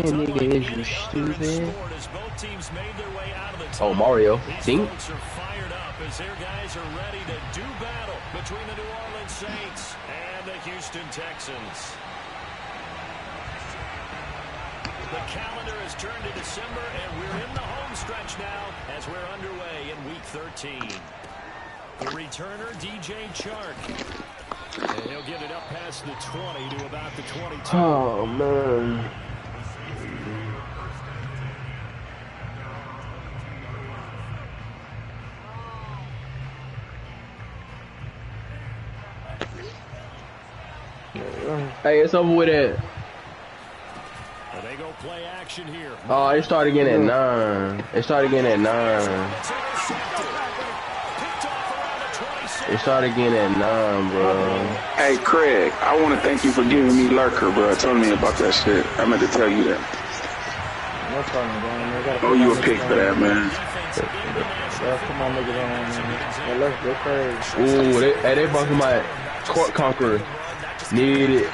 nigga, is you stupid? Oh, Mario. Dink. Folks are fired up as their guys are ready to do battle between the New Orleans Saints and the Houston Texans. The calendar has turned to December, and we're in the home stretch now as we're underway in Week 13. The returner, DJ Chark. And he'll get it up past the 20 to about the 22. Oh, man. Hey, it's over with it. They go play action here. Oh, it started again at 9. It started again at 9. It started again at 9, bro. Hey, Craig, I want to thank you for giving me Lurker, bro. Telling me about that shit. I meant to tell you that. No problem, man. Oh, you a pick for that, man. Come on, nigga, man. Let's go crazy. Ooh, they brought my court conqueror. Need it.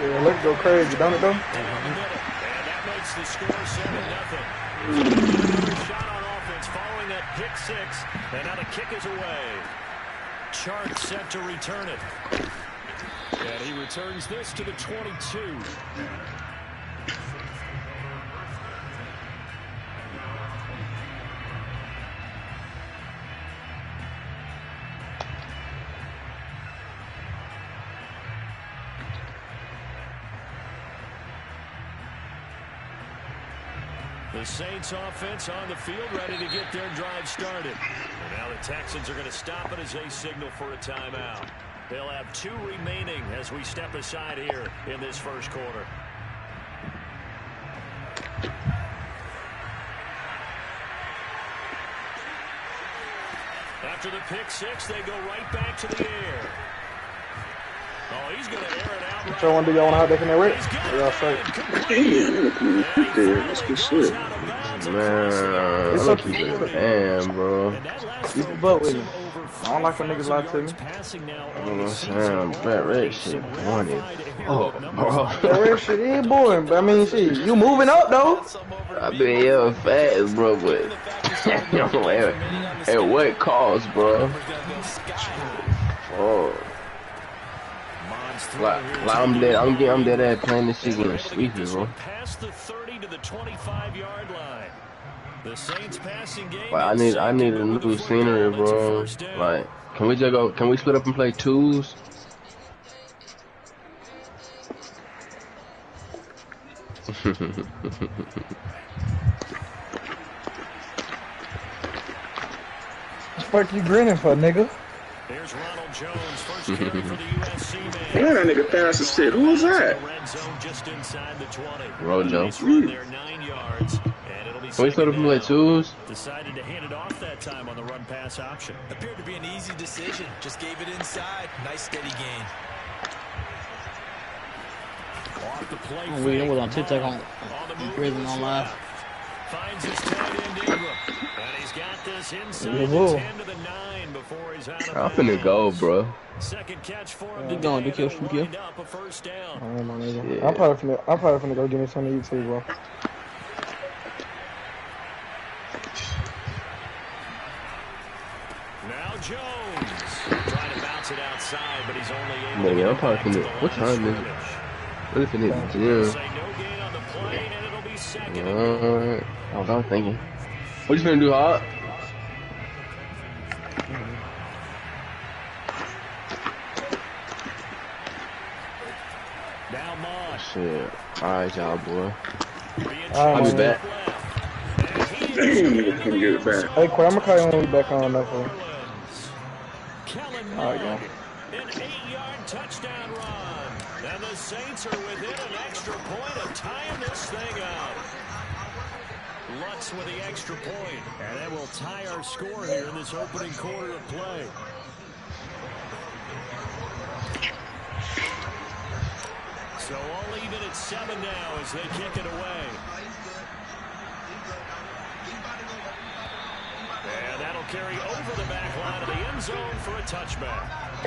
Yeah, let's go crazy, don't it, though? And that makes the score 7-0. Shot on offense following that pick six. And now the kick is away. Chark set to return it. And he returns this to the 22. The Saints offense on the field ready to get their drive started. And now the Texans are going to stop it as they signal for a timeout. They'll have 2 remaining as we step aside here in this first quarter. After the pick six, they go right back to the air. Oh, he's going to air it out. Which one do y'all want to have that in there with? Y'all say. Damn, that's good shit. Man, It's I'm okay. keeping it. Damn, bro. You can butt with me. I don't like when niggas lie to me. Damn, that red shit wanted. Oh, bro. That red shit is boring, but I mean, shit, you moving up, though. I been here fast, bro, but at what cost, bro? Oh. Like I'm dead at playing this shit getting sleepy, bro. Past the 30 to the 25-yard line. The Saints passing game. Like I need a new scenery, bro. Like, can we split up and play twos? What the fuck you grinning for, nigga? There's Ronald Jones, first carry for the USC man. Man, that nigga fast as shit. Who was that? Red zone just inside the 20. Rojo. There 9 yards, and it'll be Can we split up and play twos? Decided to hand it off that time on the run pass option. Appeared to be an easy decision. Just gave it inside. Nice steady gain. Off the play. We was on TikTok on prison on live. Finds his tight end Ingram. And he's got this inside the 10 to the 9 before he's out of I'm finna go, bro. Second catch for him. Keep going, kill. Up a first down. I don't know, nigga. Yeah. I'm probably finna go give me some of you too, bro. Now Jones trying to bounce it outside, but he's only able Man, to I'm probably finna. What time is it? What if it hit the gym? say no gain on the play, and it'll be second. Alright. I was thinking. What you finna do, Hot? Now Moss. Shit. Alright, y'all, boy. I'll I'll be back. Damn, nigga couldn't get it back. Hey, Quay, I'm gonna call you when we back on that for. Alright, yeah. An 8-yard touchdown run. And the Saints are within an extra point of tying this thing up. Lutz with the extra point. And that will tie our score here in this opening quarter of play. So all even at 7 now as they kick it away. And that'll carry over the back line of the end zone for a touchback.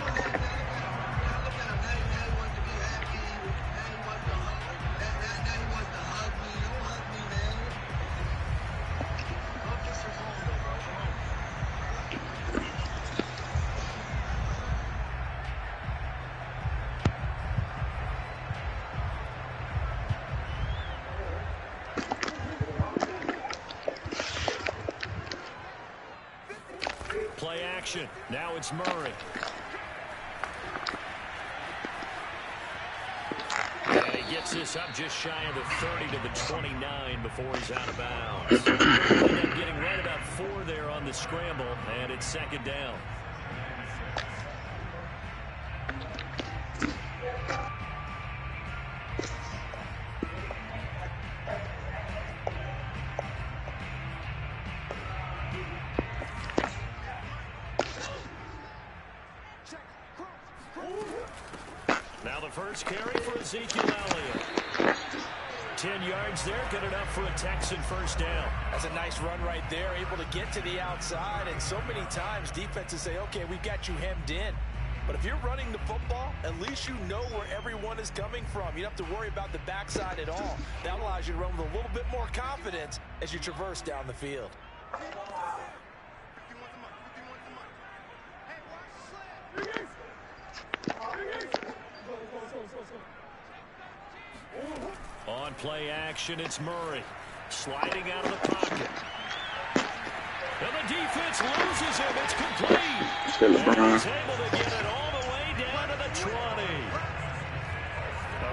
Play action. Now it's Murray. And he gets this up just shy of the 30 to the 29 before he's out of bounds. Ended up getting right about 4 there on the scramble, and it's second down. Now the first carry for Ezekiel Elliott. 10 yards there, good enough for a Texan first down. That's a nice run right there, able to get to the outside. And so many times defenses say, okay, we've got you hemmed in. But if you're running the football, at least you know where everyone is coming from. You don't have to worry about the backside at all. That allows you to run with a little bit more confidence as you traverse down the field. On play action, it's Murray. Sliding out of the pocket. And the defense loses him. It's complete. And he's able to get it all the way down to the 20.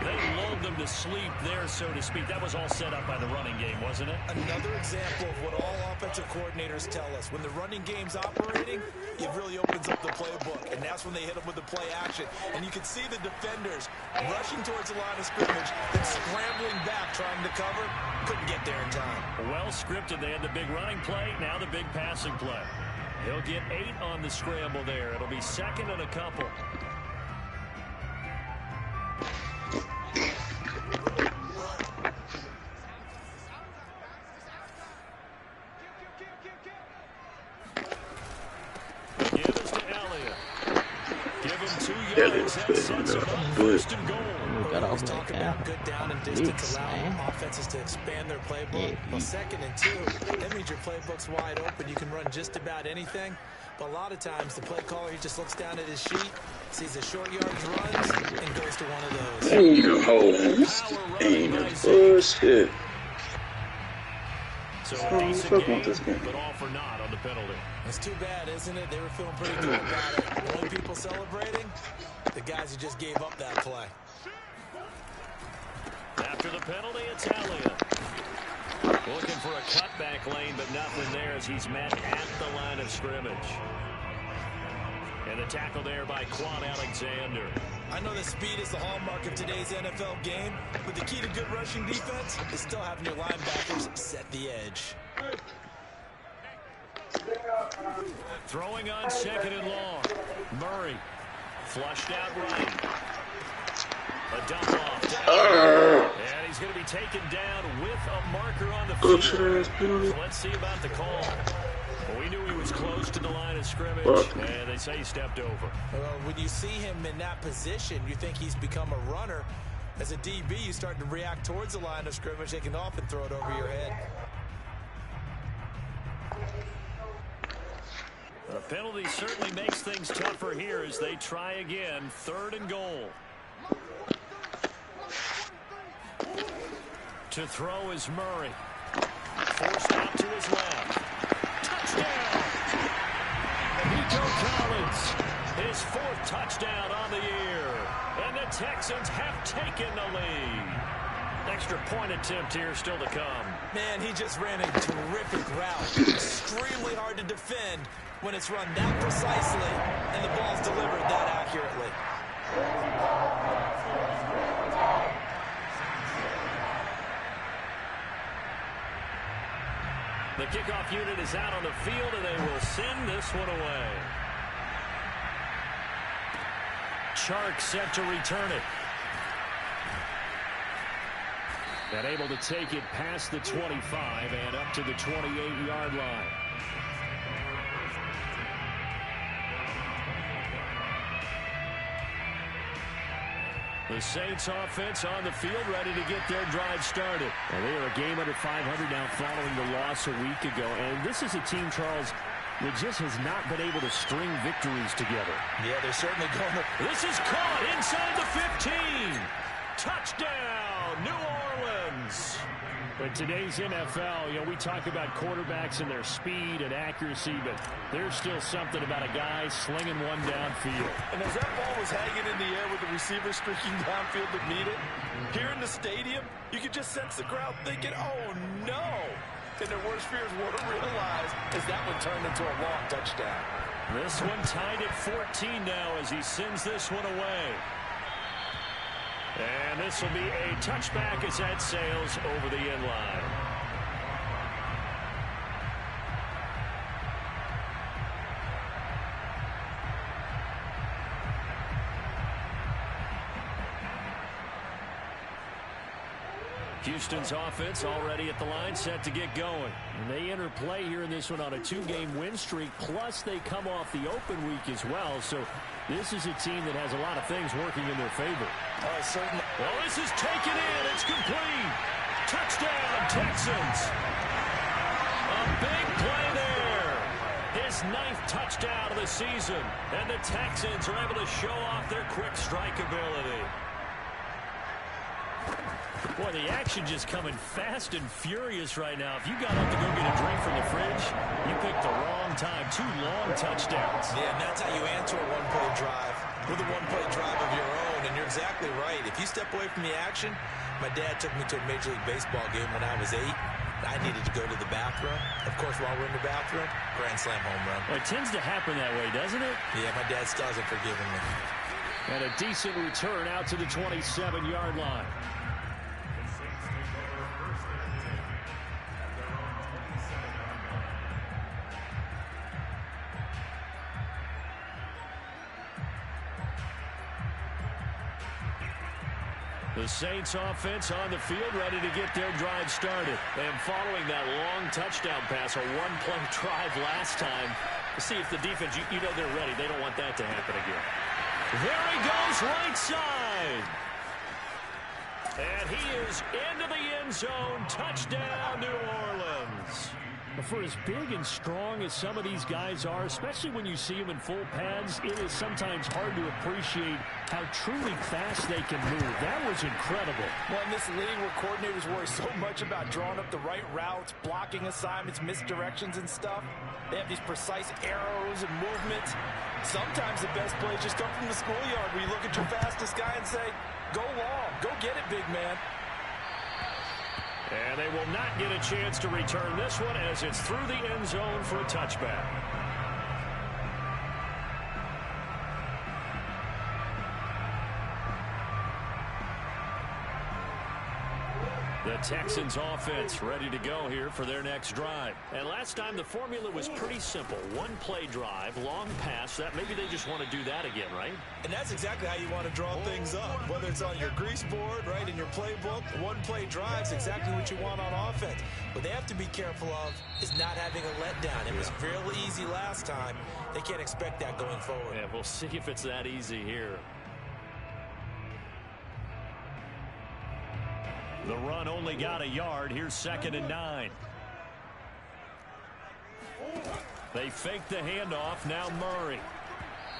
They lulled them to sleep there, so to speak. That was all set up by the running game, wasn't it? Another example of what all offensive coordinators tell us. When the running game's operating, it really opens up the playbook. And that's when they hit them with the play action. And you can see the defenders rushing towards the line of scrimmage and scrambling back trying to cover. Couldn't get there in time. Well scripted. They had the big running play, now the big passing play. He'll get 8 on the scramble there. It'll be second and a couple. First and goal. Always talk about good down and distance, allowing offenses to expand their playbook. Well, second and 2, that means your playbook's wide open. You can run just about anything. But a lot of times, the play caller, he just looks down at his sheet, sees the short yards runs, and goes to one of those. Bullshit. So a decent game, but all for naught on the penalty. It's too bad, isn't it? They were feeling pretty good about it. The only people celebrating, the guys who just gave up that play. After the penalty, it's Elliott. Looking for a cutback lane, but nothing there as he's met at the line of scrimmage. And the tackle there by Quan Alexander. I know that speed is the hallmark of today's NFL game, but the key to good rushing defense is still having your linebackers set the edge. Throwing on second and long. Murray flushed out right. A dump off. And he's going to be taken down with a marker on the field. So let's see about the call. Well, we knew he was close to the line of scrimmage, and they say he stepped over. Well, when you see him in that position, you think he's become a runner. As a DB, you start to react towards the line of scrimmage. They can often throw it over your head. The penalty certainly makes things tougher here as they try again. 3rd and goal. To throw is Murray. Forced out to his left. Touchdown! Nico Collins, his 4th touchdown on the year. And the Texans have taken the lead. Extra point attempt here still to come. Man, he just ran a terrific route. Extremely hard to defend when it's run that precisely and the ball's delivered that accurately. The kickoff unit is out on the field, and they will send this one away. Chark set to return it. And able to take it past the 25 and up to the 28-yard line. The Saints offense on the field ready to get their drive started. And they are a game under 500 now following the loss a week ago. And this is a team, Charles, that just has not been able to string victories together. Yeah, they're certainly going to... This is caught inside the 15. Touchdown, New Orleans. In today's NFL, you know, we talk about quarterbacks and their speed and accuracy, but there's still something about a guy slinging one downfield. And as that ball was hanging in the air with the receiver streaking downfield to meet it, here in the stadium, you could just sense the crowd thinking, oh, no. And their worst fears were realized as that one turned into a long touchdown. This one tied at 14 now as he sends this one away. And this will be a touchback as that sails over the end line. Houston's offense already at the line, set to get going. And they enter play here in this one on a 2-game win streak, plus they come off the open week as well. So this is a team that has a lot of things working in their favor. Oh, certainly. Well, this is taken in. It's complete. Touchdown, Texans. A big play there. His 9th touchdown of the season. And the Texans are able to show off their quick strike ability. Boy, the action just coming fast and furious right now. If you got up to go get a drink from the fridge, you picked the wrong time. 2 long touchdowns. Yeah, and that's how you answer a one-play drive with a one-play drive of your own. And you're exactly right. If you step away from the action, my dad took me to a Major League Baseball game when I was 8. I needed to go to the bathroom. Of course, while we're in the bathroom, grand slam home run. Well, it tends to happen that way, doesn't it? Yeah, my dad still hasn't forgiven me. And a decent return out to the 27-yard line. The Saints offense on the field ready to get their drive started. And following that long touchdown pass, a one-play drive last time, see if the defense, you know they're ready. They don't want that to happen again. There he goes, right side. And he is into the end zone. Touchdown, New Orleans. For as big and strong as some of these guys are, especially when you see them in full pads, it is sometimes hard to appreciate how truly fast they can move. That was incredible. Well, in this league where coordinators worry so much about drawing up the right routes, blocking assignments, misdirections and stuff, they have these precise arrows and movements. Sometimes the best plays just come from the schoolyard where you look at your fastest guy and say, go long, go get it, big man. And they will not get a chance to return this one as it's through the end zone for a touchback. The Texans offense ready to go here for their next drive. And last time the formula was pretty simple. One play drive, long pass. That maybe they just want to do that again, right? And that's exactly how you want to draw things up. Whether it's on your grease board, right, in your playbook, one play drive's exactly what you want on offense. What they have to be careful of is not having a letdown. It was fairly easy last time. They can't expect that going forward. Yeah, we'll see if it's that easy here. The run only got a yard. Here's 2nd and 9. They fake the handoff. Now Murray.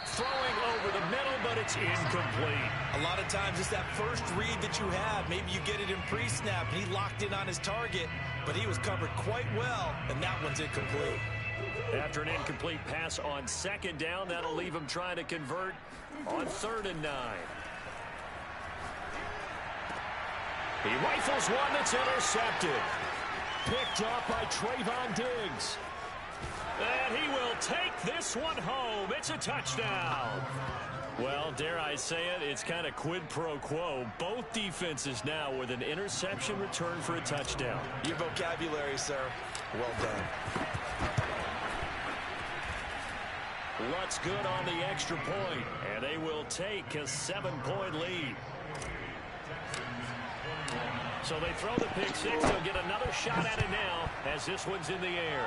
Throwing over the middle, but it's incomplete. A lot of times it's that first read that you have. Maybe you get it in pre-snap, and he locked in on his target, but he was covered quite well, and that one's incomplete. After an incomplete pass on 2nd down, that'll leave him trying to convert on 3rd and 9. He rifles one that's intercepted. Picked up by Trayvon Diggs. And he will take this one home. It's a touchdown. Well, dare I say it, it's kind of quid pro quo. Both defenses now with an interception return for a touchdown. Your vocabulary, sir. Well done. Lutt's good on the extra point, and they will take a 7-point lead. So they throw the pick six. They'll get another shot at it now as this one's in the air.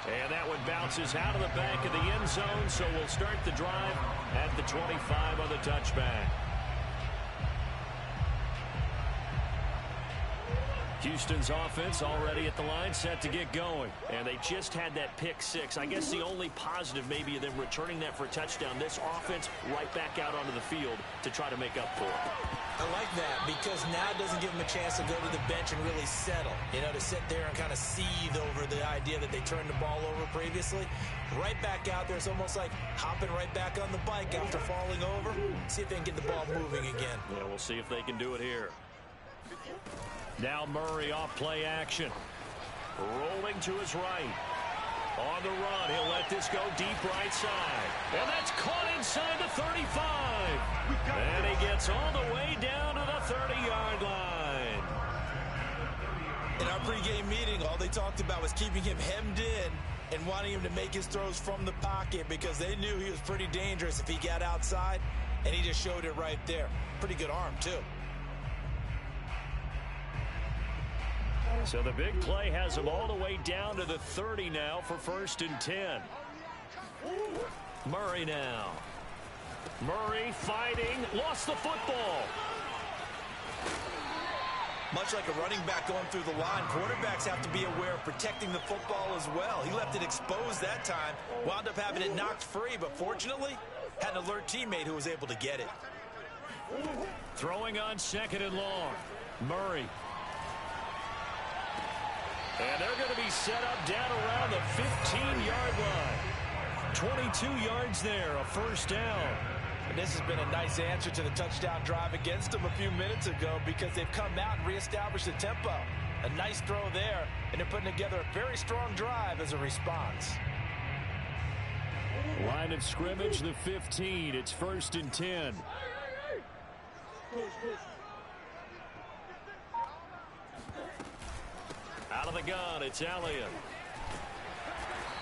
And that one bounces out of the back of the end zone, so we'll start the drive at the 25 on the touchback. Houston's offense already at the line, set to get going. And they just had that pick six. I guess the only positive maybe of them returning that for a touchdown. This offense right back out onto the field to try to make up for it. I like that because now it doesn't give them a chance to go to the bench and really settle. You know, to sit there and kind of seethe over the idea that they turned the ball over previously. Right back out there. It's almost like hopping right back on the bike after falling over. See if they can get the ball moving again. Yeah, we'll see if they can do it here. Now Murray off play action. Rolling to his right. On the run, he'll let this go deep right side. And that's caught inside the 35. And he gets all the way down to the 30-yard line. In our pregame meeting, all they talked about was keeping him hemmed in and wanting him to make his throws from the pocket because they knew he was pretty dangerous if he got outside, and he just showed it right there. Pretty good arm, too. So the big play has him all the way down to the 30 now for 1st and 10. Murray now. Murray fighting, lost the football. Much like a running back going through the line, quarterbacks have to be aware of protecting the football as well. He left it exposed that time, wound up having it knocked free, but fortunately, had an alert teammate who was able to get it. Throwing on 2nd and long. Murray. And they're going to be set up down around the 15-yard line. 22 yards there, a 1st down. And this has been a nice answer to the touchdown drive against them a few minutes ago because they've come out and reestablished the tempo. A nice throw there, and they're putting together a very strong drive as a response. Line of scrimmage, the 15. It's 1st and 10. Out of the gun, it's Elliott.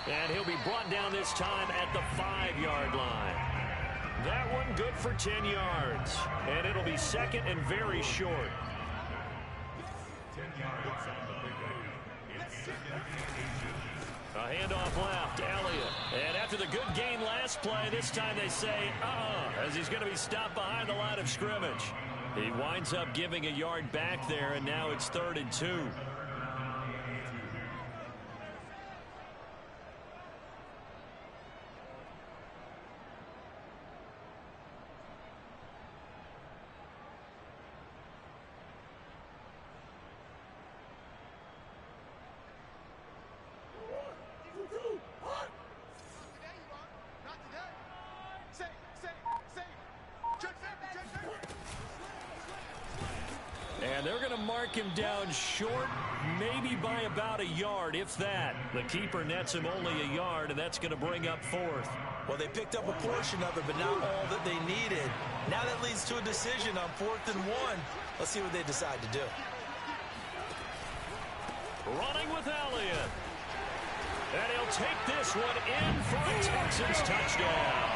And he'll be brought down this time at the 5-yard line. That one good for 10 yards. And it'll be 2nd and very short. A handoff left, Elliott. And after the good gain last play, this time they say, as he's going to be stopped behind the line of scrimmage. He winds up giving a yard back there, and now it's 3rd and 2. And they're going to mark him down short, maybe by about a yard, if that. The keeper nets him only a yard, and that's going to bring up 4th. Well, they picked up a portion of it, but not all that they needed. Now that leads to a decision on 4th and 1. Let's see what they decide to do. Running with Elliott. And he'll take this one in for a Texans touchdown.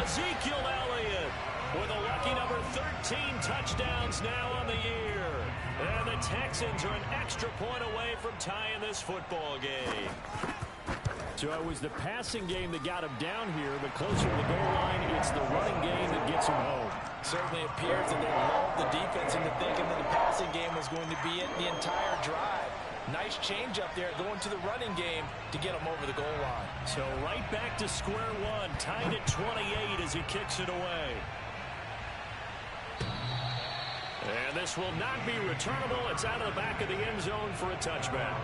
Ezekiel Elliott with a lucky number 13 touchdowns now on the year. And the Texans are an extra point away from tying this football game. So it was the passing game that got him down here, but closer to the goal line, it's the running game that gets him home. Certainly appears that they lulled the defense into thinking that the passing game was going to be it the entire drive. Nice change up there going to the running game to get him over the goal line. So right back to square one, tied at 28 as he kicks it away. And this will not be returnable. It's out of the back of the end zone for a touchback.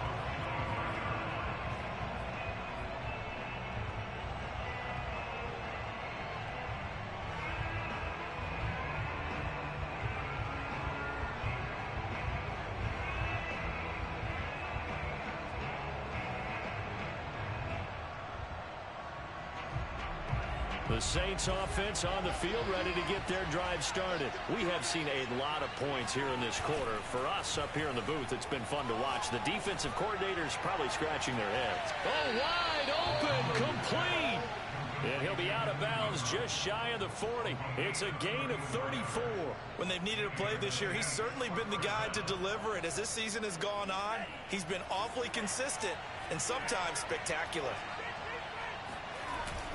The Saints offense on the field ready to get their drive started. We have seen a lot of points here in this quarter. For us up here in the booth, it's been fun to watch. The defensive coordinators probably scratching their heads. Oh, wide open, complete. And he'll be out of bounds just shy of the 40. It's a gain of 34. When they've needed a play this year, he's certainly been the guy to deliver it. As this season has gone on, he's been awfully consistent and sometimes spectacular.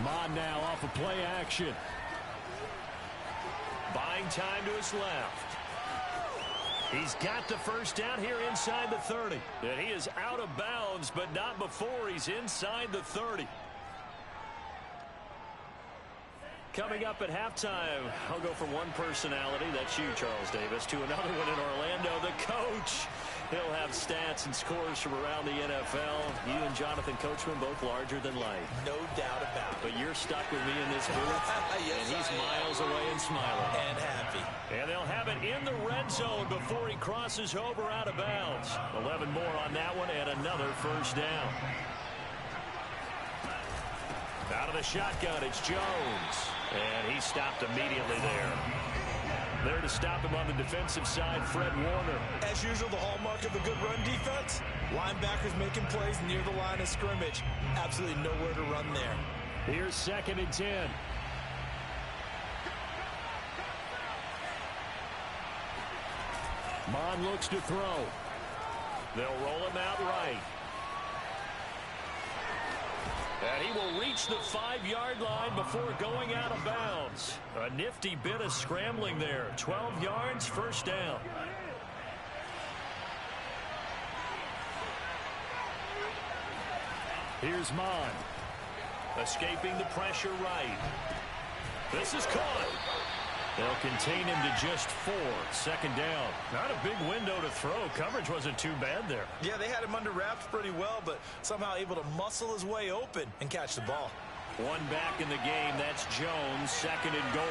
Mond now off of play action. Buying time to his left. He's got the first down here inside the 30. And he is out of bounds, but not before he's inside the 30. Coming up at halftime, I'll go from one personality, that's you, Charles Davis, to another one in Orlando, the coach. He'll have stats and scores from around the NFL. You and Jonathan Coachman both larger than life. No doubt about it. But you're stuck with me in this booth, Yes, and he's miles away and smiling. And happy. And they'll have it in the red zone before he crosses over out of bounds. 11 more on that one and another first down. Out of the shotgun, it's Jones. And he stopped immediately there. There to stop him on the defensive side, Fred Warner. As usual, the hallmark of a good run defense, linebackers making plays near the line of scrimmage. Absolutely nowhere to run there. Here's 2nd and 10. Mond looks to throw. They'll roll him out right. And he will reach the 5-yard line before going out of bounds. A nifty bit of scrambling there. 12 yards, first down. Here's Mond. Escaping the pressure right. This is caught. They'll contain him to just 4. 2nd down. Not a big window to throw. Coverage wasn't too bad there. Yeah, they had him under wraps pretty well, but somehow able to muscle his way open and catch the ball. One back in the game. That's Jones. 2nd and goal.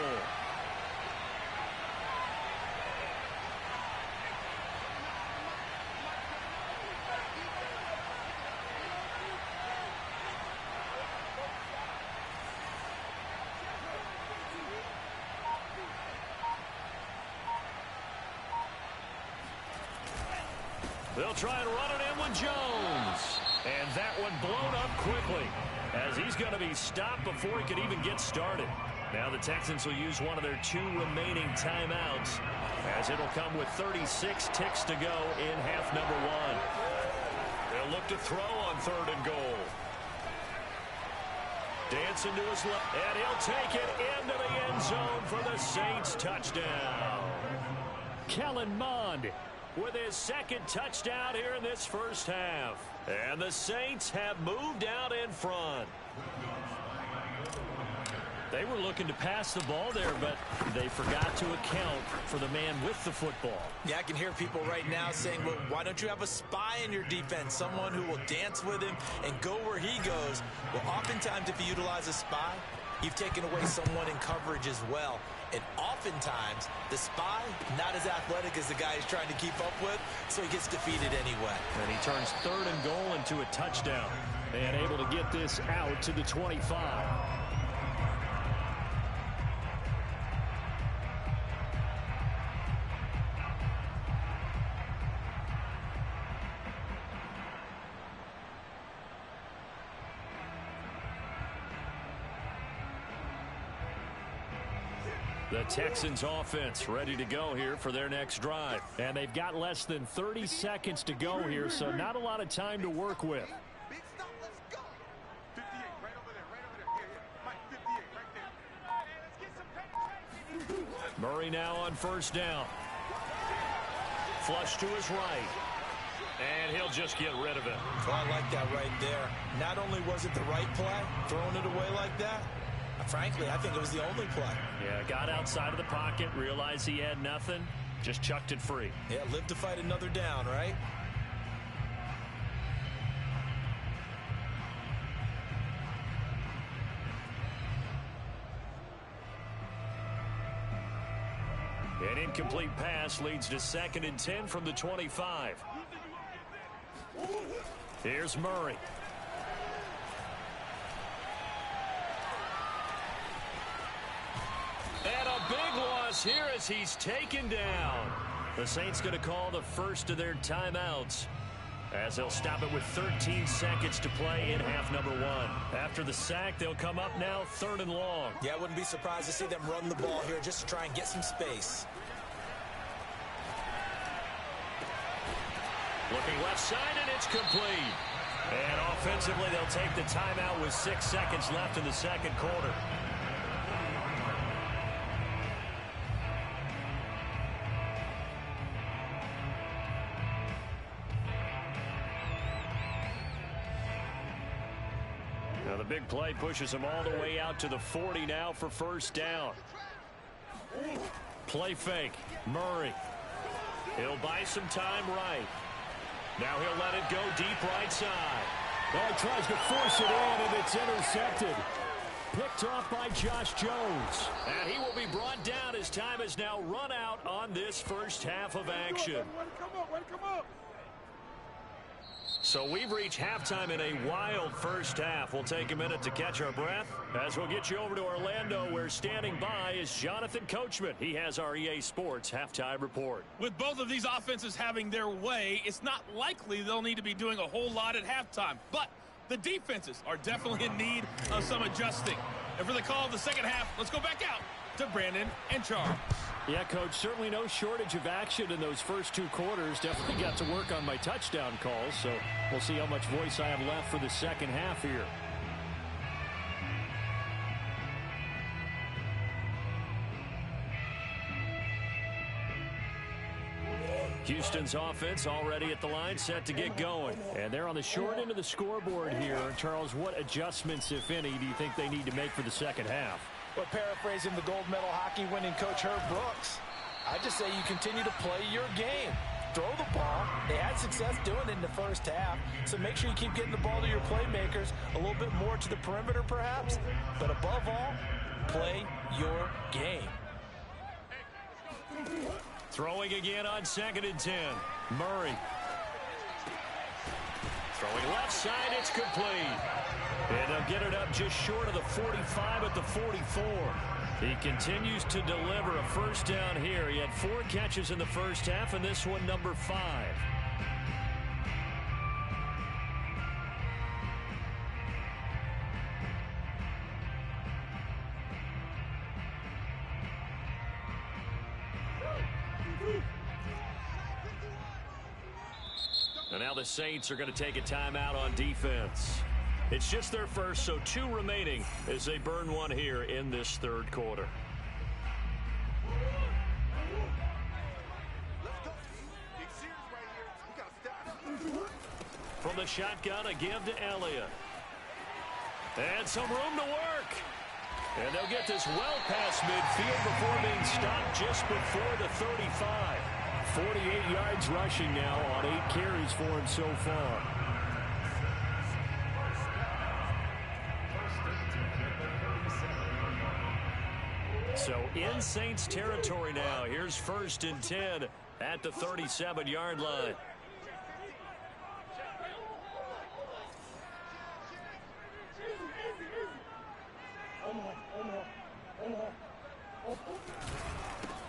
They'll try and run it in with Jones. And that one blown up quickly as he's going to be stopped before he can even get started. Now the Texans will use one of their 2 remaining timeouts as it'll come with 36 ticks to go in half number 1. They'll look to throw on 3rd and goal. Dancing to his left, and he'll take it into the end zone for the Saints touchdown. Kellen Mond with his 2nd touchdown here in this first half. And the Saints have moved out in front. They were looking to pass the ball there, but they forgot to account for the man with the football. Yeah, I can hear people right now saying, well, why don't you have a spy in your defense, someone who will dance with him and go where he goes? Well, oftentimes if you utilize a spy, you've taken away someone in coverage as well. And oftentimes, the spy, not as athletic as the guy he's trying to keep up with, so he gets defeated anyway. And he turns 3rd and goal into a touchdown. And able to get this out to the 25. The Texans offense ready to go here for their next drive. And they've got less than 30 seconds to go here, so not a lot of time to work with. Big stop, let's go. 58, right over there, right over there. Yeah. Mike, 58, right there. Hey, let's get some penetration. Murray now on 1st down. Flush to his right. And he'll just get rid of it. Oh, I like that right there. Not only was it the right play, throwing it away like that, frankly, I think it was the only play. Yeah, got outside of the pocket, realized he had nothing, just chucked it free. Yeah, live to fight another down, right? An incomplete pass leads to 2nd and 10 from the 25. Here's Murray. And a big loss here as he's taken down. The Saints going to call the first of their timeouts. as they'll stop it with 13 seconds to play in half number 1. After the sack, they'll come up now 3rd and long. Yeah, I wouldn't be surprised to see them run the ball here just to try and get some space. Looking left side, and it's complete. And offensively, they'll take the timeout with 6 seconds left in the second quarter. Now the big play pushes them all the way out to the 40 now for first down. Play fake. Murray. He'll buy some time right. Now he'll let it go deep right side. Oh, he tries to force it in, and it's intercepted. Picked off by Josh Jones. And he will be brought down as time is now run out on this first half of action. Way to come up, way to come up. So we've reached halftime in a wild first half. We'll take a minute to catch our breath as we'll get you over to Orlando, where standing by is Jonathan Coachman. He has our EA Sports halftime report. With both of these offenses having their way, it's not likely they'll need to be doing a whole lot at halftime. But the defenses are definitely in need of some adjusting. And for the call of the second half, let's go back out to Brandon and Charles. Yeah, Coach, certainly no shortage of action in those first 2 quarters. Definitely got to work on my touchdown calls, so we'll see how much voice I have left for the second half here. Houston's offense already at the line, set to get going. And they're on the short end of the scoreboard here. Charles, what adjustments, if any, do you think they need to make for the second half? But paraphrasing the gold medal hockey winning coach Herb Brooks, I just say you continue to play your game. Throw the ball. They had success doing it in the first half, so make sure you keep getting the ball to your playmakers, a little bit more to the perimeter perhaps, but above all, play your game. Throwing again on 2nd and 10. Murray. Throwing left side, it's complete. And they'll get it up just short of the 45 at the 44. He continues to deliver a first down here. He had 4 catches in the first half, and this one number 5. And now the Saints are going to take a timeout on defense. It's just their first, so 2 remaining as they burn 1 here in this 3rd quarter. From the shotgun, a give to Elliott. And some room to work. And they'll get this well past midfield before being stopped just before the 35. 48 yards rushing now on 8 carries for him so far. So in Saints territory now. Here's 1st and 10 at the 37-yard line.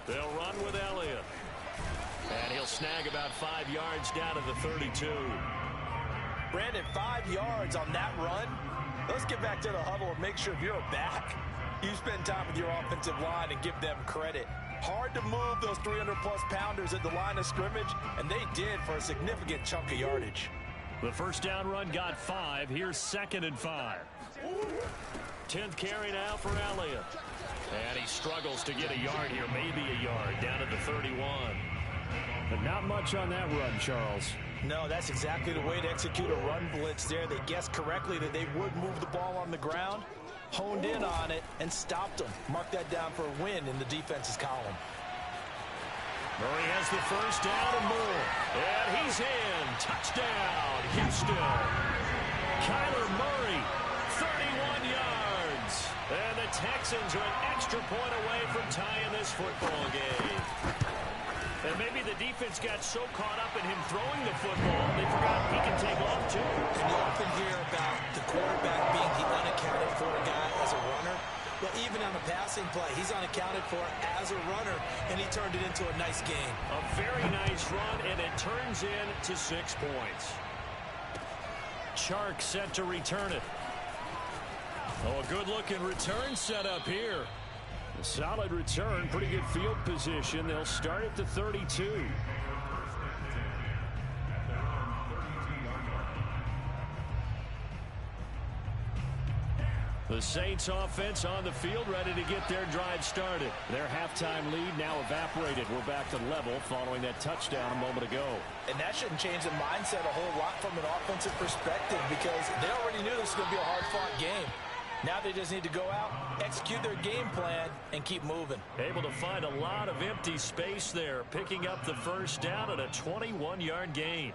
They'll run with Elliott. And he'll snag about 5 yards down to the 32. Brandon, 5 yards on that run. Let's get back to the huddle and make sure if you're a back, you spend time with your offensive line and give them credit. Hard to move those 300-plus pounders at the line of scrimmage, and they did for a significant chunk of yardage. The first down run got 5. Here's 2nd and 5. 10th carry now for Elliott. And he struggles to get a yard here, maybe a yard, down to the 31. But not much on that run, Charles. No, that's exactly the way to execute a run blitz there. They guessed correctly that they would move the ball on the ground, honed in on it, and stopped them. Mark that down for a win in the defense's column. Murray has the first down and more. And he's in. Touchdown, Houston. Kyler Murray, 31 yards. And the Texans are an extra point away from tying this football game. And maybe the defense got so caught up in him throwing the football, they forgot he can take off too. And you often hear about the quarterback being the unaccounted for guy as a runner. Well, even on a passing play, he's unaccounted for as a runner, and he turned it into a nice game. A very nice run, and it turns into 6 points. Chark set to return it. Oh, a good-looking return set up here. A solid return, pretty good field position. They'll start at the 32. The Saints offense on the field, ready to get their drive started. Their halftime lead now evaporated. We're back to level following that touchdown a moment ago. And that shouldn't change the mindset a whole lot from an offensive perspective because they already knew this was going to be a hard-fought game. Now they just need to go out, execute their game plan, and keep moving. Able to find a lot of empty space there, picking up the first down at a 21-yard gain.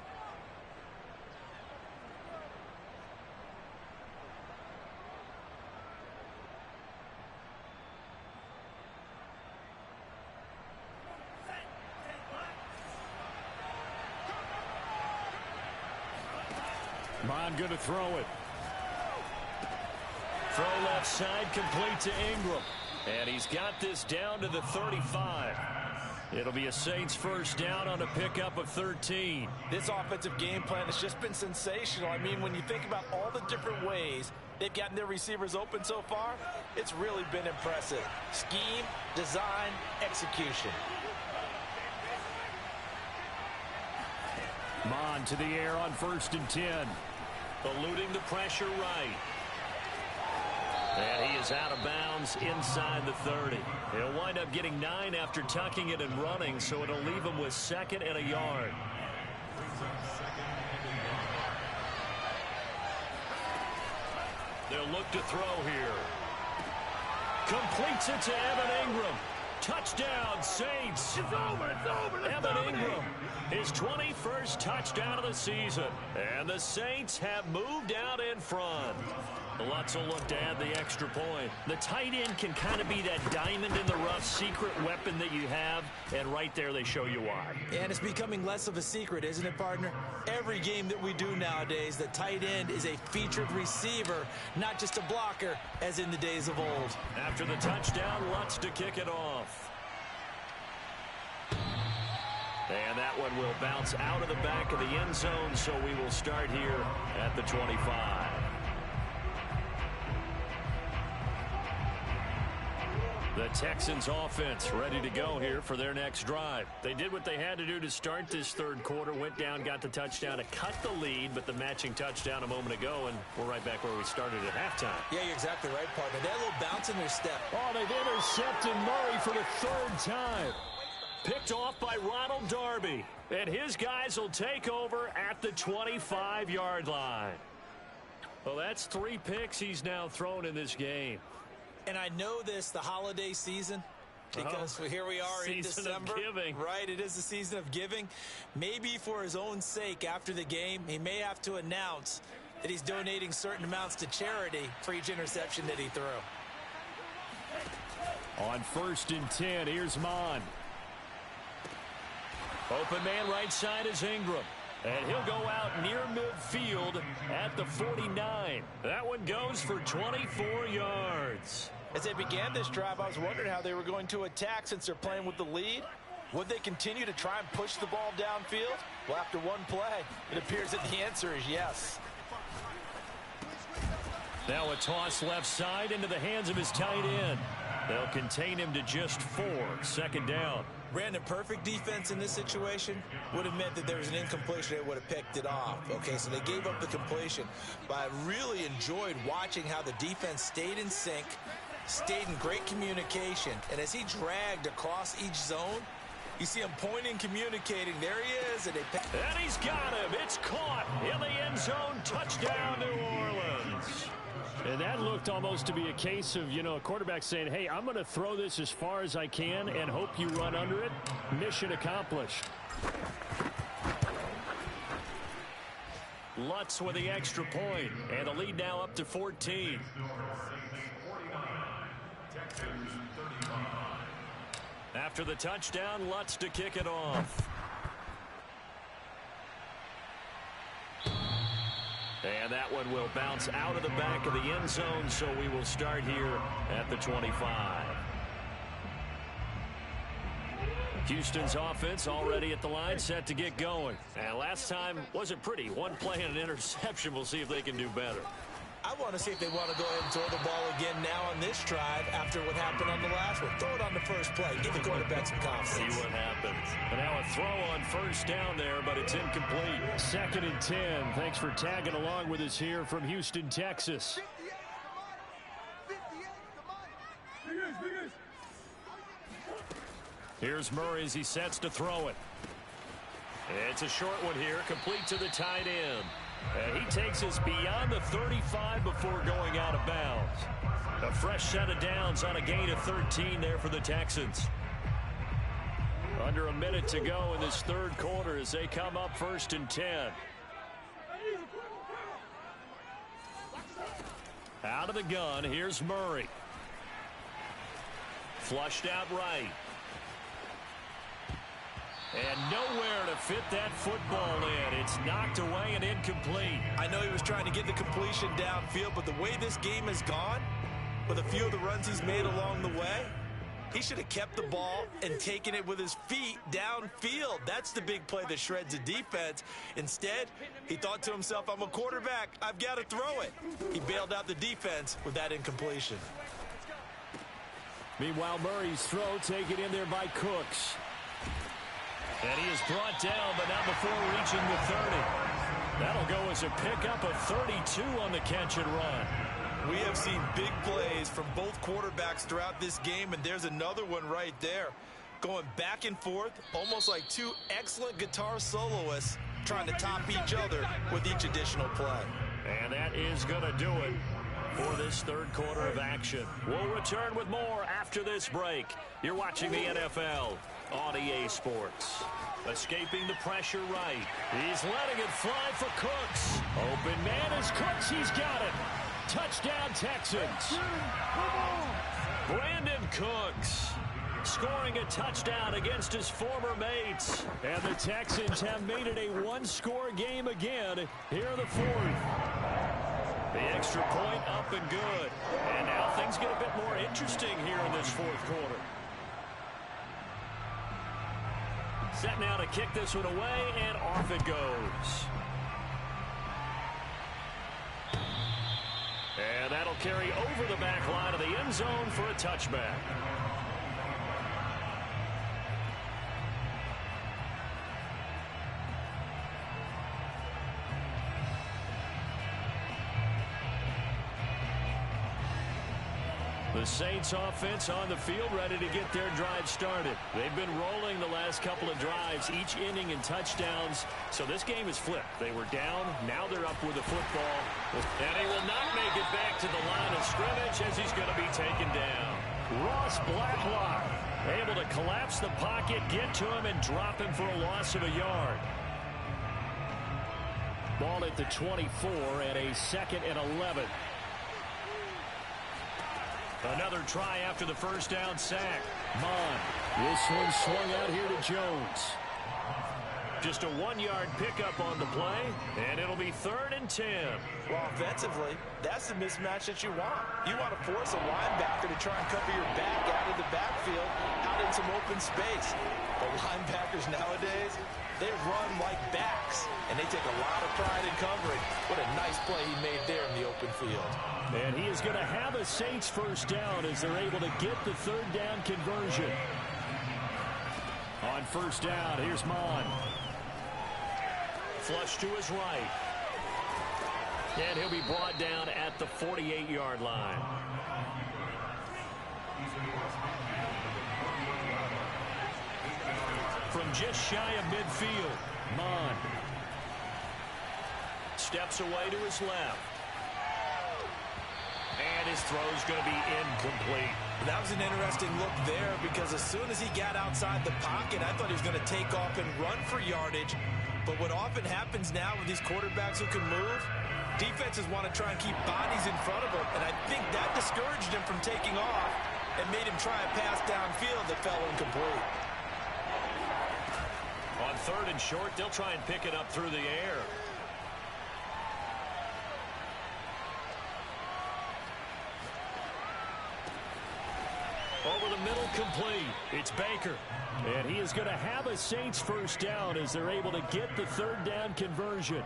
Bond good to throw it. Throw left side, complete to Ingram. And he's got this down to the 35. It'll be a Saints first down on a pickup of 13. This offensive game plan has just been sensational. I mean, when you think about all the different ways they've gotten their receivers open so far, it's really been impressive. Scheme, design, execution. Mon to the air on 1st and 10. Eluding the pressure right. And he is out of bounds inside the 30. He'll wind up getting 9 after tucking it and running, so it'll leave him with 2nd and a yard. They'll look to throw here. Completes it to Evan Ingram. Touchdown, Saints. It's over. Evan Ingram, his 21st touchdown of the season. And the Saints have moved out in front. Lutz will look to add the extra point. The tight end can kind of be that diamond in the rough secret weapon that you have, and right there they show you why. And it's becoming less of a secret, isn't it, partner? Every game that we do nowadays, the tight end is a featured receiver, not just a blocker, as in the days of old. After the touchdown, Lutz to kick it off. And that one will bounce out of the back of the end zone, so we will start here at the 25. The Texans offense ready to go here for their next drive. They did what they had to do to start this third quarter, went down, got the touchdown to cut the lead, but the matching touchdown a moment ago, and we're right back where we started at halftime. Yeah, you're exactly right, partner. They had a little bounce in their step. Oh, they've intercepted Murray for the 3rd time. Picked off by Ronald Darby, and his guys will take over at the 25-yard line. Well, that's 3 picks he's now thrown in this game. And I know this, the holiday season, because here we are in December. Season of giving. Right, it is the season of giving. Maybe for his own sake after the game, he may have to announce that he's donating certain amounts to charity for each interception that he threw. On 1st and 10, here's Mon. Open man right side is Ingram. And he'll go out near midfield at the 49. That one goes for 24 yards. As they began this drive, I was wondering how they were going to attack since they're playing with the lead. Would they continue to try and push the ball downfield? Well, after one play, it appears that the answer is yes. Now a toss left side into the hands of his tight end. They'll contain him to just 4. 2nd down. Brandon, perfect defense in this situation would have meant that there was an incompletion. They would have picked it off. Okay, so they gave up the completion. But I really enjoyed watching how the defense stayed in sync, stayed in great communication. And as he dragged across each zone, you see him pointing, communicating. There he is. And he's got him. It's caught in the end zone. Touchdown, New Orleans. And that looked almost to be a case of, a quarterback saying, hey, I'm going to throw this as far as I can and hope you run under it. Mission accomplished. Lutz with the extra point, and the lead now up to 14. After the touchdown, Lutz to kick it off. And that one will bounce out of the back of the end zone, so we will start here at the 25. Houston's offense already at the line, set to get going. And last time wasn't pretty. One play and an interception. We'll see if they can do better. I want to see if they want to go ahead and throw the ball again now on this drive after what happened on the last one. Throw it on the first play. Give the quarterback some confidence. See what happens. And now a throw on first down there, but it's incomplete. 2nd and 10. Thanks for tagging along with us here from Houston, Texas. 58, come on. Here's Murray as he sets to throw it. It's a short one here, complete to the tight end. And he takes us beyond the 35 before going out of bounds. A fresh set of downs on a gain of 13 there for the Texans. Under a minute to go in this third quarter as they come up 1st and 10. Out of the gun, here's Murray. Flushed out right. And nowhere to fit that football in. It's knocked away and incomplete. I know he was trying to get the completion downfield, but the way this game has gone, with a few of the runs he's made along the way, he should have kept the ball and taken it with his feet downfield. That's the big play that shreds a defense. Instead, he thought to himself, I'm a quarterback. I've got to throw it. He bailed out the defense with that incompletion. Meanwhile, Murray's throw taken in there by Cooks. And he is brought down, but not before reaching the 30. That'll go as a pickup of 32 on the catch and run. We have seen big plays from both quarterbacks throughout this game, and there's another one right there. Going back and forth, almost like two excellent guitar soloists trying to top each other with each additional play. And that is going to do it for this third quarter of action. We'll return with more after this break. You're watching the NFL on EA Sports. Escaping the pressure right. He's letting it fly for Cooks. Open man is Cooks. He's got it. Touchdown, Texans. Brandon Cooks scoring a touchdown against his former mates. And the Texans have made it a one-score game again here in the fourth. The extra point up and good. And now things get a bit more interesting here in this fourth quarter. Set now to kick this one away, and off it goes. And that'll carry over the back line of the end zone for a touchback. The Saints offense on the field ready to get their drive started. They've been rolling the last couple of drives, each inning in touchdowns. So this game is flipped. They were down, now they're up with the football. And he will not make it back to the line of scrimmage as he's going to be taken down. Ross Blacklock able to collapse the pocket, get to him, and drop him for a loss of a yard. Ball at the 24 and a 2nd and 11. Another try after the first down sack. Mon. This one swung out here to Jones. Just a 1-yard pickup on the play, and it'll be 3rd and 10. Well, offensively, that's the mismatch that you want. You want to force a linebacker to try and cover your back out of the backfield, out in some open space. But linebackers nowadays, they run like backs, and they take a lot of pride in covering. What a nice play he made there in the open field. And he is going to have a Saints first down as they're able to get the 3rd down conversion. On first down, here's Mon. Flush to his right. And he'll be brought down at the 48-yard line. From just shy of midfield, Mon steps away to his left. And his throw's going to be incomplete. That was an interesting look there because as soon as he got outside the pocket, I thought he was going to take off and run for yardage. But what often happens now with these quarterbacks who can move, defenses want to try and keep bodies in front of them. And I think that discouraged him from taking off and made him try a pass downfield that fell incomplete. On 3rd and short, they'll try and pick it up through the air. Over over the middle, complete. It's Baker. And he is going to have a Saints first down as they're able to get the third down conversion.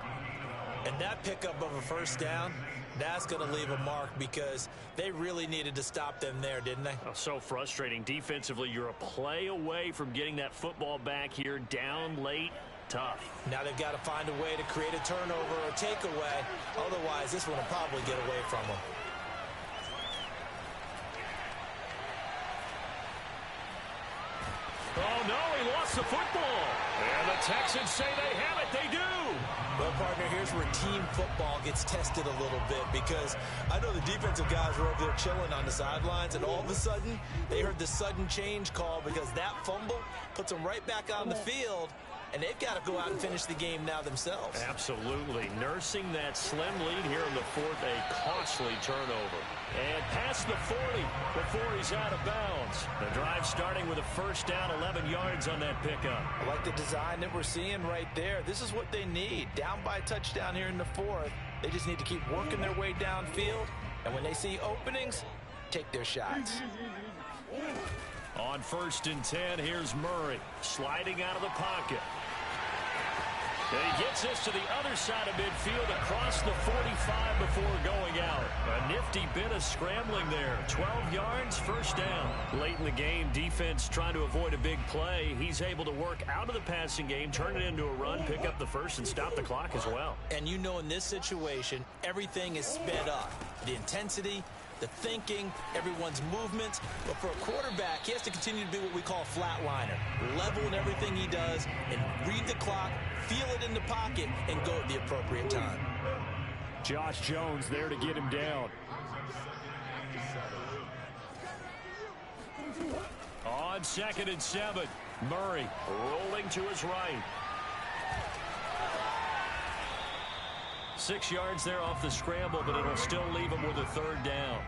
And that pickup of a first down, that's going to leave a mark because they really needed to stop them there, didn't they? Oh, so frustrating. Defensively, you're a play away from getting that football back here, down late. Tough. Now they've got to find a way to create a turnover or takeaway. Otherwise, this one will probably get away from them. Oh, no, he lost the football. And the Texans say they have it. They do. Well, partner, here's where team football gets tested a little bit because I know the defensive guys were over there chilling on the sidelines, and all of a sudden, they heard the sudden change call because that fumble puts them right back on the field, and they've got to go out and finish the game now themselves. Absolutely. Nursing that slim lead here in the fourth, a costly turnover. And past the 40 before he's out of bounds. The drive starting with a first down, 11 yards on that pickup. I like the design that we're seeing right there. This is what they need. Down by a touchdown here in the fourth. They just need to keep working their way downfield. And when they see openings, take their shots. On 1st and 10, here's Murray sliding out of the pocket. And he gets this to the other side of midfield across the 45 before going out. A nifty bit of scrambling there. 12 yards, first down. Late in the game, defense trying to avoid a big play. He's able to work out of the passing game, turn it into a run, pick up the first, and stop the clock as well. And you know in this situation, everything is sped up. The intensity, the thinking, everyone's movements. But for a quarterback, he has to continue to be what we call a flatliner. Level in everything he does and read the clock, feel it in the pocket, and go at the appropriate time. Josh Jones there to get him down. On 2nd and 7, Murray rolling to his right. 6 yards there off the scramble, but it'll still leave him with a third down.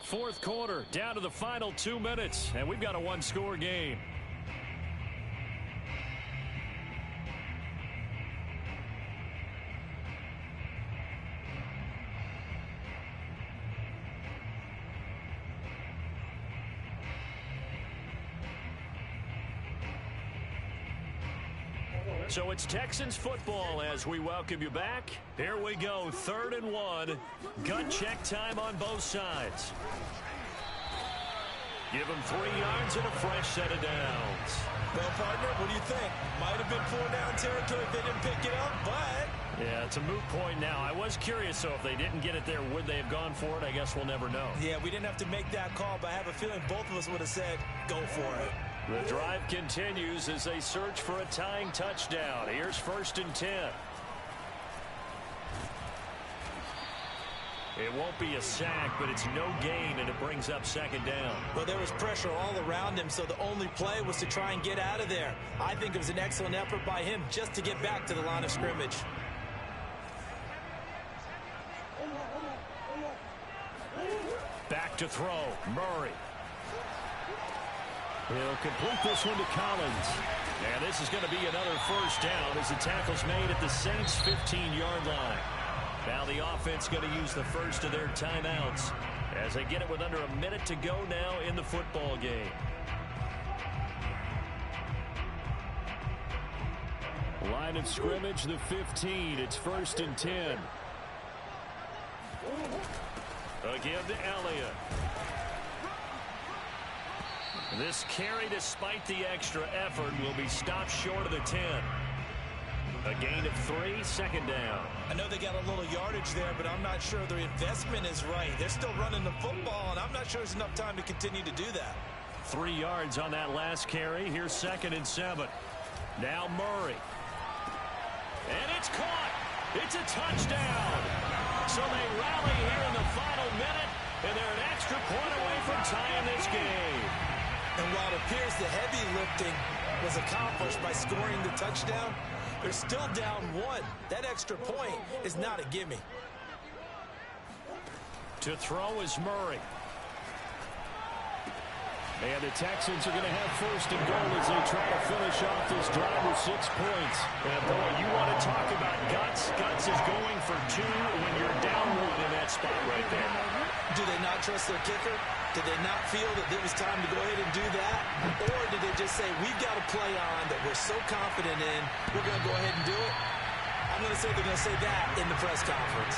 Fourth quarter, down to the final 2 minutes, and we've got a one-score game. So it's Texans football as we welcome you back. Here we go, 3rd and 1. Gut check time on both sides. Give them 3 yards and a fresh set of downs. Well, partner, what do you think? Might have been 4-down territory if they didn't pick it up, but... Yeah, it's a moot point now. I was curious, so if they didn't get it there, would they have gone for it? I guess we'll never know. Yeah, we didn't have to make that call, but I have a feeling both of us would have said, go for it. The drive continues as they search for a tying touchdown. Here's 1st and 10. It won't be a sack, but it's no gain, and it brings up 2nd down. Well, there was pressure all around him, so the only play was to try and get out of there. I think it was an excellent effort by him just to get back to the line of scrimmage. Back to throw, Murray. He'll complete this one to Collins. And this is going to be another first down as the tackle's made at the Saints' 15-yard line. Now the offense going to use the first of their timeouts as they get it with under a minute to go now in the football game. Line of scrimmage, the 15. It's 1st and 10. Again to Elliott. This carry, despite the extra effort, will be stopped short of the 10. A gain of 3, 2nd down. I know they got a little yardage there, but I'm not sure their investment is right. They're still running the football, and I'm not sure there's enough time to continue to do that. 3 yards on that last carry. Here's 2nd and 7. Now Murray. And it's caught. It's a touchdown. So they rally here in the final minute, and they're an extra point away from tying this game. And while it appears the heavy lifting was accomplished by scoring the touchdown, they're still down 1. That extra point is not a gimme. To throw is Murray. And the Texans are going to have first and goal as they try to finish off this drive with 6 points. And boy, you want to talk about guts. Guts is going for 2 when you're down 1 in that spot right there. Do they not trust their kicker? Did they not feel that it was time to go ahead and do that? Or did they just say, we've got a play on that we're so confident in, we're going to go ahead and do it? I'm going to say they're going to say that in the press conference.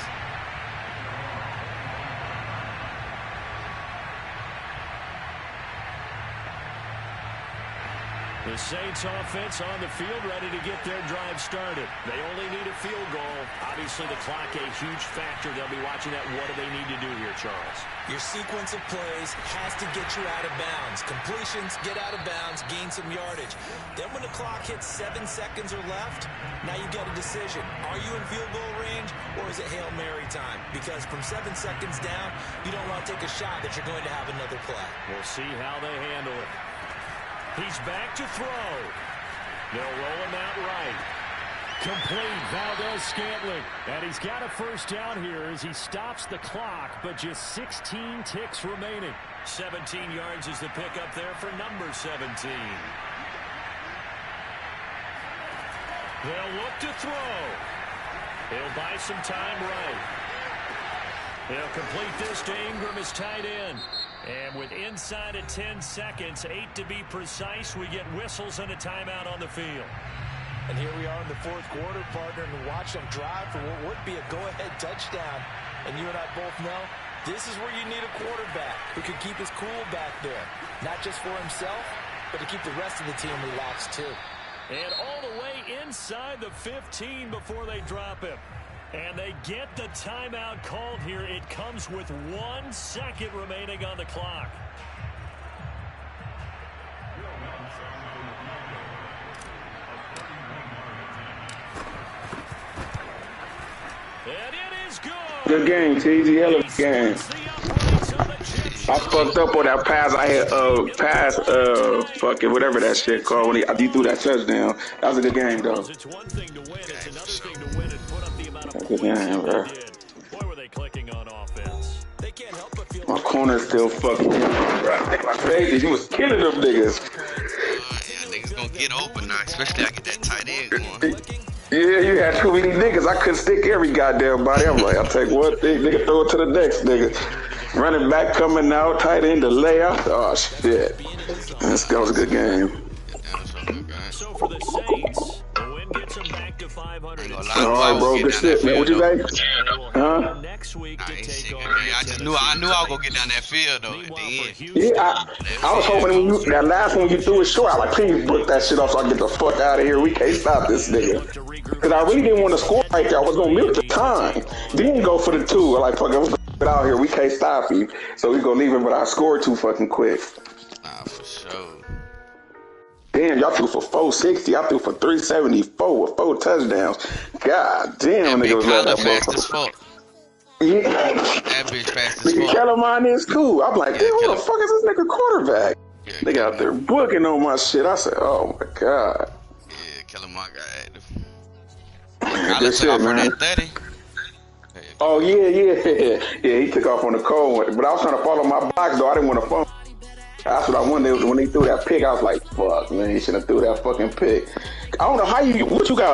The Saints offense on the field ready to get their drive started. They only need a field goal. Obviously, the clock a huge factor. They'll be watching that. What do they need to do here, Charles? Your sequence of plays has to get you out of bounds. Completions, get out of bounds, gain some yardage. Then when the clock hits 7 seconds or left, now you got a decision. Are you in field goal range or is it Hail Mary time? Because from 7 seconds down, you don't want to take a shot that you're going to have another play. We'll see how they handle it. He's back to throw. They'll roll him out right. Complete, Valdez-Scantling. And he's got a first down here as he stops the clock, but just 16 ticks remaining. 17 yards is the pickup there for number 17. They'll look to throw. He'll buy some time right. They'll complete this to Ingram as tight end. And with inside of 10 seconds, 8 to be precise, we get whistles and a timeout on the field. And here we are in the 4th quarter, partner, and watch them drive for what would be a go-ahead touchdown. And you and I both know this is where you need a quarterback who can keep his cool back there. Not just for himself, but to keep the rest of the team relaxed too. And all the way inside the 15 before they drop him. And they get the timeout called here. It comes with 1 second remaining on the clock. And it is good. Good game, Teezy. Hell of a game. I fucked up on that pass. I had fuck it, whatever that shit called when he threw that touchdown. That was a good game, though. It's one thing to win, it's another thing to win and put up the amount of Good game, bro. Boy, were they clicking on offense. They can't help but feel My corner's still fucking, bro. I think my crazy. He was killing them niggas. Yeah, niggas gonna get open now, especially I get that tight end going. Yeah, you had too many niggas. I couldn't stick every goddamn body. I'm like, I'll take one thing, nigga, throw it to the next nigga. Running back coming out, tight end, the layout. Oh, shit. That was a good game. So for the Saints, the win gets them back to 500. All right, bro. Good shit, man. What you say? Huh? Next week to take on I knew I was gonna get down that field though at the end. Yeah, I was hoping when that last one you threw it short, I was like, please book that shit off so I can get the fuck out of here. We can't stop this nigga. Because I really didn't want to score right there. I was gonna milk the time. Then go for the 2. I'm like, fuck it, let's get out here. We can't stop him. So we gonna leave him, but I scored too fucking quick. Nah, for sure. Damn, y'all threw for 460. I threw for 374 with 4 touchdowns. God damn, nigga was like that fast as fuck. Yeah. That bitch fast as Nigga, fuck. Kellerman is cool. I'm like, damn, who the fuck is this nigga quarterback? Yeah, Nigga out there booking on my shit. I said, oh my god. Yeah, Kellerman got active. Good I took shit, off on man. that 30. Oh yeah. Yeah, he took off on the cold one. But I was trying to follow my box though. I didn't want to phone. That's what I wanted. When they threw that pick, I was like, fuck, man, he should have threw that fucking pick. I don't know how what you got